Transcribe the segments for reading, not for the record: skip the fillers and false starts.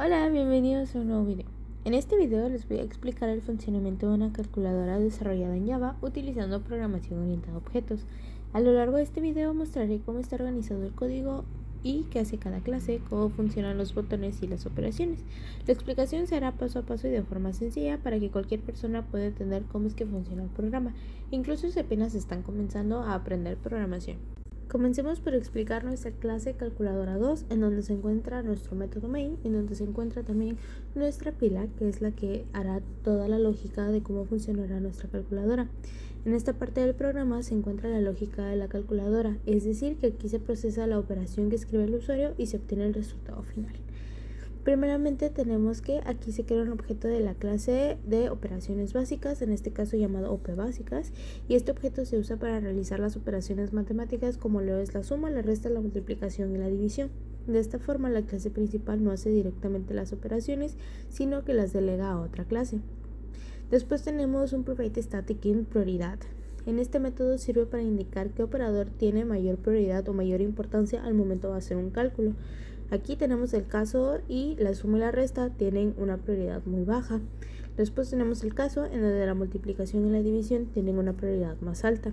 Hola, bienvenidos a un nuevo video. En este video les voy a explicar el funcionamiento de una calculadora desarrollada en Java utilizando programación orientada a objetos. A lo largo de este video mostraré cómo está organizado el código y qué hace cada clase, cómo funcionan los botones y las operaciones. La explicación se hará paso a paso y de forma sencilla para que cualquier persona pueda entender cómo es que funciona el programa, incluso si apenas están comenzando a aprender programación. Comencemos por explicar nuestra clase calculadora 2, en donde se encuentra nuestro método main, en donde se encuentra también nuestra pila, que es la que hará toda la lógica de cómo funcionará nuestra calculadora. En esta parte del programa se encuentra la lógica de la calculadora, es decir, que aquí se procesa la operación que escribe el usuario y se obtiene el resultado final. Primeramente tenemos que aquí se crea un objeto de la clase de operaciones básicas, en este caso llamado OP_básicas, y este objeto se usa para realizar las operaciones matemáticas como lo es la suma, la resta, la multiplicación y la división. De esta forma la clase principal no hace directamente las operaciones, sino que las delega a otra clase. Después tenemos un private static int prioridad. En este método sirve para indicar qué operador tiene mayor prioridad o mayor importancia al momento de hacer un cálculo. Aquí tenemos el caso y la suma y la resta tienen una prioridad muy baja. Después tenemos el caso en donde la multiplicación y la división tienen una prioridad más alta.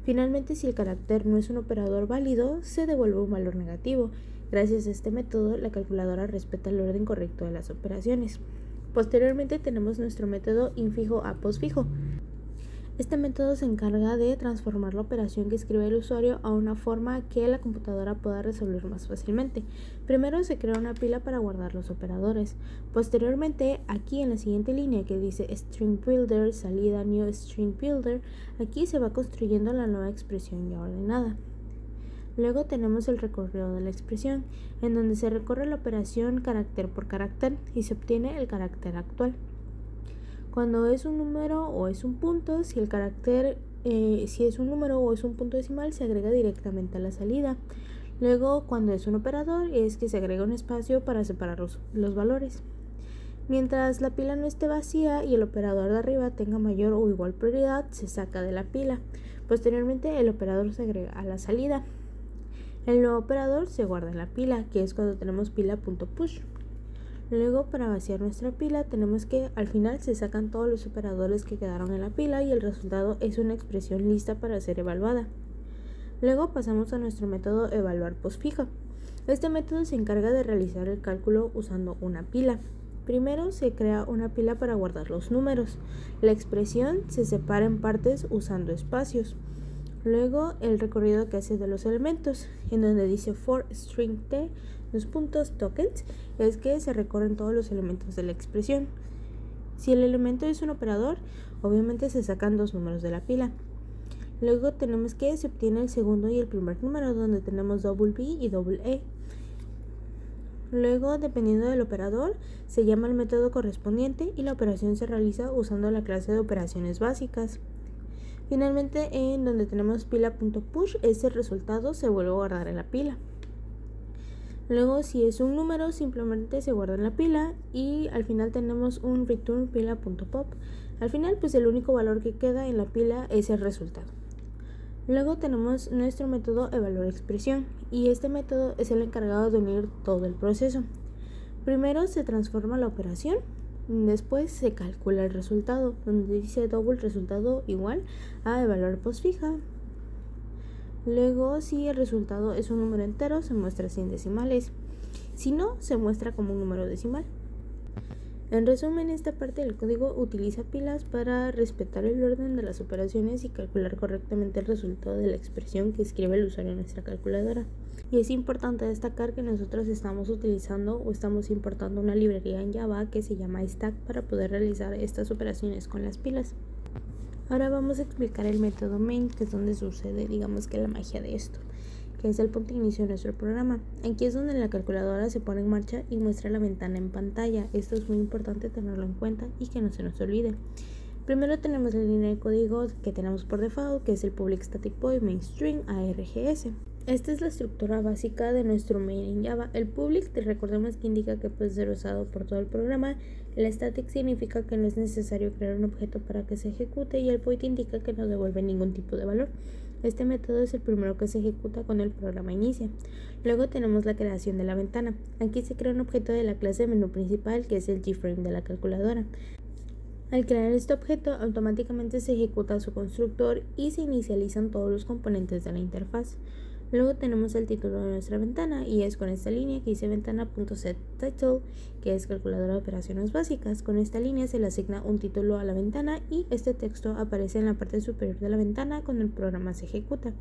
Finalmente, si el carácter no es un operador válido, se devuelve un valor negativo. Gracias a este método, la calculadora respeta el orden correcto de las operaciones. Posteriormente tenemos nuestro método infijo a postfijo. Este método se encarga de transformar la operación que escribe el usuario a una forma que la computadora pueda resolver más fácilmente. Primero se crea una pila para guardar los operadores. Posteriormente, aquí en la siguiente línea que dice string builder, salida new string builder, aquí se va construyendo la nueva expresión ya ordenada. Luego tenemos el recorrido de la expresión, en donde se recorre la operación carácter por carácter y se obtiene el carácter actual. Cuando es un número o es un punto, si el carácter, si es un número o es un punto decimal, se agrega directamente a la salida. Luego, cuando es un operador, es que se agrega un espacio para separar los valores. Mientras la pila no esté vacía y el operador de arriba tenga mayor o igual prioridad, se saca de la pila. Posteriormente, el operador se agrega a la salida. El nuevo operador se guarda en la pila, que es cuando tenemos pila.push. Luego, para vaciar nuestra pila, tenemos que al final se sacan todos los operadores que quedaron en la pila y el resultado es una expresión lista para ser evaluada. Luego pasamos a nuestro método evaluar postfijo. Este método se encarga de realizar el cálculo usando una pila. Primero se crea una pila para guardar los números. La expresión se separa en partes usando espacios. Luego el recorrido que hace de los elementos, en donde dice for string t, los puntos tokens, es que se recorren todos los elementos de la expresión. Si el elemento es un operador, obviamente se sacan dos números de la pila. Luego tenemos que se obtiene el segundo y el primer número, donde tenemos double B y double E. Luego, dependiendo del operador, se llama el método correspondiente y la operación se realiza usando la clase de operaciones básicas. Finalmente, en donde tenemos pila.push, ese resultado se vuelve a guardar en la pila. Luego, si es un número, simplemente se guarda en la pila y al final tenemos un return pila.pop. Al final, pues el único valor que queda en la pila es el resultado. Luego tenemos nuestro método evaluar expresión y este método es el encargado de unir todo el proceso. Primero se transforma la operación. Después se calcula el resultado, donde dice double resultado igual a evaluar postfija. Luego, si el resultado es un número entero, se muestra sin decimales. Si no, se muestra como un número decimal. En resumen, esta parte del código utiliza pilas para respetar el orden de las operaciones y calcular correctamente el resultado de la expresión que escribe el usuario en nuestra calculadora. Y es importante destacar que nosotros estamos utilizando o estamos importando una librería en Java que se llama stack para poder realizar estas operaciones con las pilas. Ahora vamos a explicar el método main, que es donde sucede, digamos que la magia de esto, que es el punto de inicio de nuestro programa. Aquí es donde la calculadora se pone en marcha y muestra la ventana en pantalla. Esto es muy importante tenerlo en cuenta y que no se nos olvide. Primero tenemos la línea de código que tenemos por default, que es el public static void main string args. Esta es la estructura básica de nuestro main en Java. El public, recordemos que indica que puede ser usado por todo el programa. El static significa que no es necesario crear un objeto para que se ejecute y el void indica que no devuelve ningún tipo de valor. Este método es el primero que se ejecuta cuando el programa inicia. Luego tenemos la creación de la ventana. Aquí se crea un objeto de la clase menú principal, que es el GFrame de la calculadora. Al crear este objeto, automáticamente se ejecuta su constructor y se inicializan todos los componentes de la interfaz. Luego tenemos el título de nuestra ventana y es con esta línea que dice ventana.setTitle, que es calculadora de operaciones básicas. Con esta línea se le asigna un título a la ventana y este texto aparece en la parte superior de la ventana cuando el programa se ejecuta.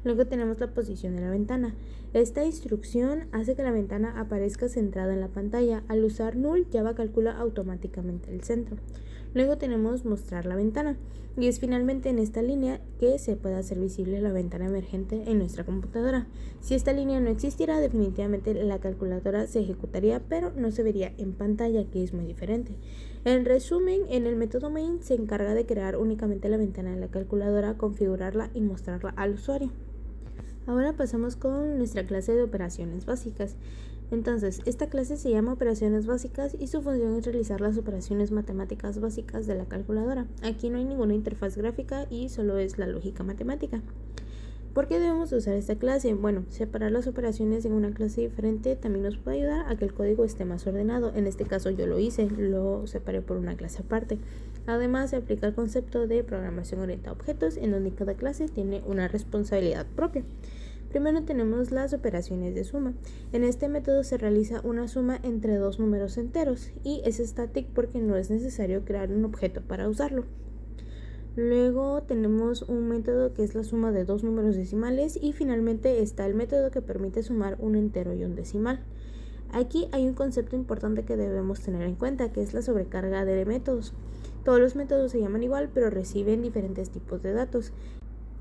Luego tenemos la posición de la ventana. Esta instrucción hace que la ventana aparezca centrada en la pantalla. Al usar null, Java calcula automáticamente el centro. Luego tenemos mostrar la ventana y es finalmente en esta línea que se puede hacer visible la ventana emergente en nuestra computadora. Si esta línea no existiera, definitivamente la calculadora se ejecutaría, pero no se vería en pantalla, que es muy diferente. En resumen, en el método main se encarga de crear únicamente la ventana de la calculadora, configurarla y mostrarla al usuario. Ahora pasamos con nuestra clase de operaciones básicas. Entonces, esta clase se llama operaciones básicas y su función es realizar las operaciones matemáticas básicas de la calculadora. Aquí no hay ninguna interfaz gráfica y solo es la lógica matemática. ¿Por qué debemos usar esta clase? Bueno, separar las operaciones en una clase diferente también nos puede ayudar a que el código esté más ordenado. En este caso yo lo hice, lo separé por una clase aparte. Además, se aplica el concepto de programación orientada a objetos, en donde cada clase tiene una responsabilidad propia. Primero tenemos las operaciones de suma. En este método se realiza una suma entre dos números enteros y es static porque no es necesario crear un objeto para usarlo. Luego tenemos un método que es la suma de dos números decimales y finalmente está el método que permite sumar un entero y un decimal. Aquí hay un concepto importante que debemos tener en cuenta, que es la sobrecarga de métodos. Todos los métodos se llaman igual, pero reciben diferentes tipos de datos.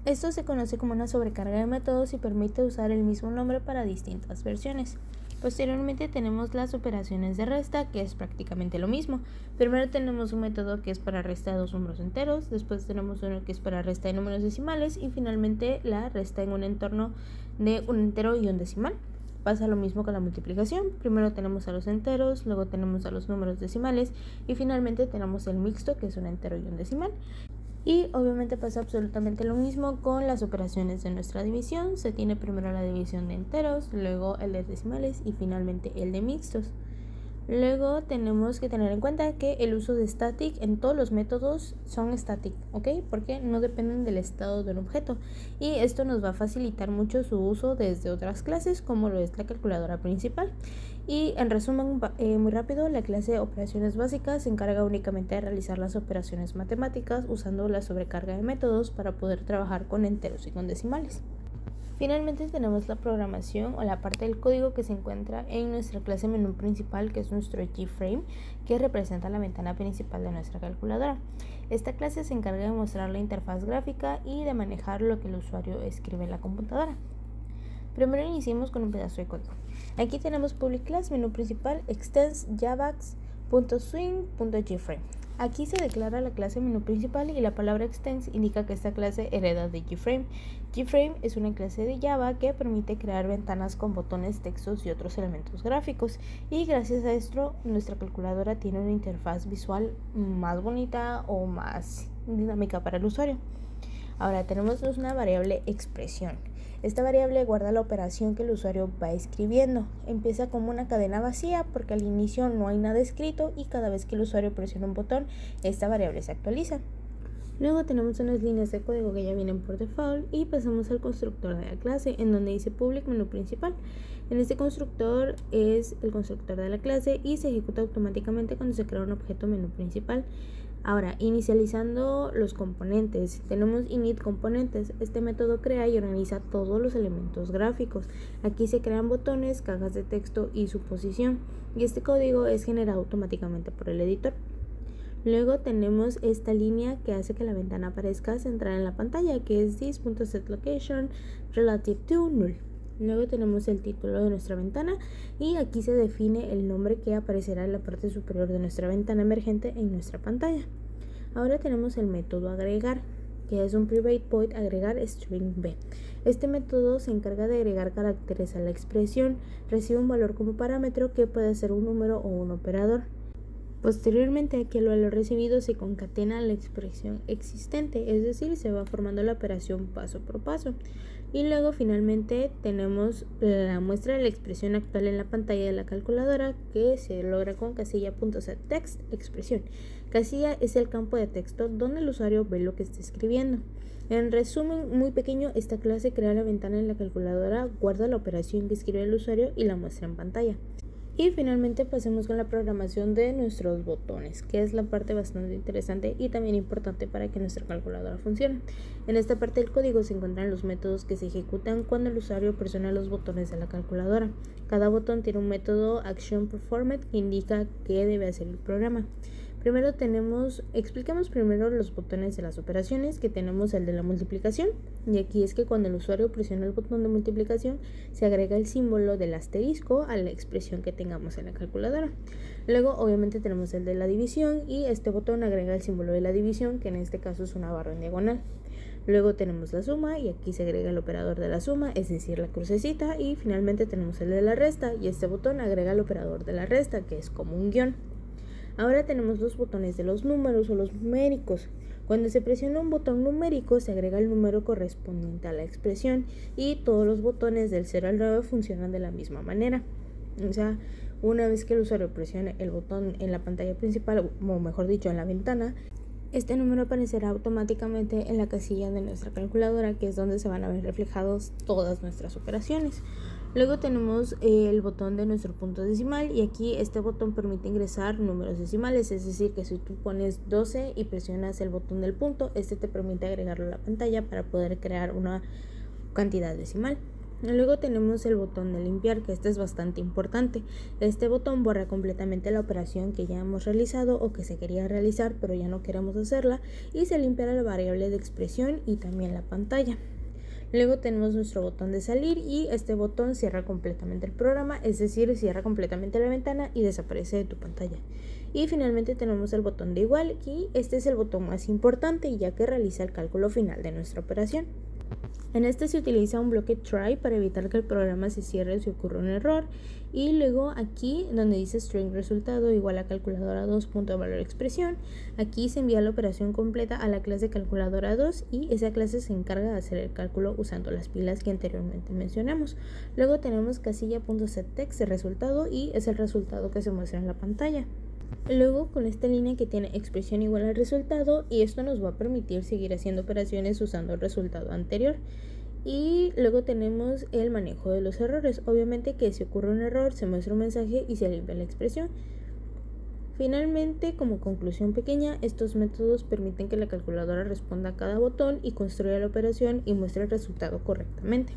Esto se conoce como una sobrecarga de métodos y permite usar el mismo nombre para distintas versiones. Posteriormente tenemos las operaciones de resta, que es prácticamente lo mismo. Primero tenemos un método que es para resta de dos números enteros, después tenemos uno que es para resta de números decimales y finalmente la resta en un entorno de un entero y un decimal. Pasa lo mismo con la multiplicación. Primero tenemos a los enteros, luego tenemos a los números decimales y finalmente tenemos el mixto, que es un entero y un decimal. Y obviamente pasa absolutamente lo mismo con las operaciones de nuestra división. Se tiene primero la división de enteros, luego el de decimales y finalmente el de mixtos. Luego tenemos que tener en cuenta que el uso de static en todos los métodos son static, ¿ok? Porque no dependen del estado de un objeto. Y esto nos va a facilitar mucho su uso desde otras clases, como lo es la calculadora principal. Y en resumen, muy rápido, la clase de operaciones básicas se encarga únicamente de realizar las operaciones matemáticas usando la sobrecarga de métodos para poder trabajar con enteros y con decimales. Finalmente tenemos la programación o la parte del código que se encuentra en nuestra clase menú principal, que es nuestro GFrame, que representa la ventana principal de nuestra calculadora. Esta clase se encarga de mostrar la interfaz gráfica y de manejar lo que el usuario escribe en la computadora. Primero iniciemos con un pedazo de código. Aquí tenemos public class, menú principal, extends javax.swing.gframe. Aquí se declara la clase menú principal y la palabra extends indica que esta clase hereda de GFrame. GFrame es una clase de Java que permite crear ventanas con botones, textos y otros elementos gráficos. Y gracias a esto, nuestra calculadora tiene una interfaz visual más bonita o más dinámica para el usuario. Ahora tenemos una variable expresión. Esta variable guarda la operación que el usuario va escribiendo. Empieza como una cadena vacía porque al inicio no hay nada escrito y cada vez que el usuario presiona un botón, esta variable se actualiza. Luego tenemos unas líneas de código que ya vienen por default y pasamos al constructor de la clase, en donde dice public menú principal. En este constructor es el constructor de la clase y se ejecuta automáticamente cuando se crea un objeto menú principal. Ahora, inicializando los componentes, tenemos init componentes. Este método crea y organiza todos los elementos gráficos. Aquí se crean botones, cajas de texto y su posición. Y este código es generado automáticamente por el editor. Luego tenemos esta línea que hace que la ventana aparezca centrada en la pantalla, que es this.setLocation relative to null. Luego tenemos el título de nuestra ventana y aquí se define el nombre que aparecerá en la parte superior de nuestra ventana emergente en nuestra pantalla. Ahora tenemos el método agregar, que es un private void agregar string b. Este método se encarga de agregar caracteres a la expresión, recibe un valor como parámetro que puede ser un número o un operador. Posteriormente, aquí el valor recibido se concatena a la expresión existente, es decir, se va formando la operación paso por paso. Y luego finalmente tenemos la muestra de la expresión actual en la pantalla de la calculadora, que se logra con casilla.setText expresión. Casilla es el campo de texto donde el usuario ve lo que está escribiendo. En resumen muy pequeño, esta clase crea la ventana en la calculadora, guarda la operación que escribe el usuario y la muestra en pantalla. Y finalmente pasemos con la programación de nuestros botones, que es la parte bastante interesante y también importante para que nuestra calculadora funcione. En esta parte del código se encuentran los métodos que se ejecutan cuando el usuario presiona los botones de la calculadora. Cada botón tiene un método actionPerformed que indica qué debe hacer el programa. Expliquemos primero los botones de las operaciones, que tenemos el de la multiplicación, y aquí es que cuando el usuario presiona el botón de multiplicación se agrega el símbolo del asterisco a la expresión que tengamos en la calculadora. Luego obviamente tenemos el de la división y este botón agrega el símbolo de la división, que en este caso es una barra en diagonal. Luego tenemos la suma y aquí se agrega el operador de la suma, es decir, la crucecita, y finalmente tenemos el de la resta y este botón agrega el operador de la resta, que es como un guión. Ahora tenemos los botones de los números o los numéricos. Cuando se presiona un botón numérico se agrega el número correspondiente a la expresión y todos los botones del 0 al 9 funcionan de la misma manera. O sea, una vez que el usuario presione el botón en la pantalla principal, o mejor dicho en la ventana, este número aparecerá automáticamente en la casilla de nuestra calculadora, que es donde se van a ver reflejados todas nuestras operaciones. Luego tenemos el botón de nuestro punto decimal y aquí este botón permite ingresar números decimales, es decir que si tú pones 12 y presionas el botón del punto, este te permite agregarlo a la pantalla para poder crear una cantidad decimal. Luego tenemos el botón de limpiar, que este es bastante importante. Este botón borra completamente la operación que ya hemos realizado o que se quería realizar pero ya no queremos hacerla, y se limpiará la variable de expresión y también la pantalla. Luego tenemos nuestro botón de salir y este botón cierra completamente el programa, es decir, cierra completamente la ventana y desaparece de tu pantalla. Y finalmente tenemos el botón de igual y este es el botón más importante ya que realiza el cálculo final de nuestra operación. En este se utiliza un bloque try para evitar que el programa se cierre si ocurre un error, y luego aquí donde dice string resultado igual a calculadora 2.valor expresión, aquí se envía la operación completa a la clase calculadora 2 y esa clase se encarga de hacer el cálculo usando las pilas que anteriormente mencionamos. Luego tenemos casilla.setText de resultado y es el resultado que se muestra en la pantalla. Luego con esta línea que tiene expresión igual al resultado, y esto nos va a permitir seguir haciendo operaciones usando el resultado anterior. Y luego tenemos el manejo de los errores, obviamente que si ocurre un error se muestra un mensaje y se limpia la expresión. Finalmente, como conclusión pequeña, estos métodos permiten que la calculadora responda a cada botón y construya la operación y muestre el resultado correctamente.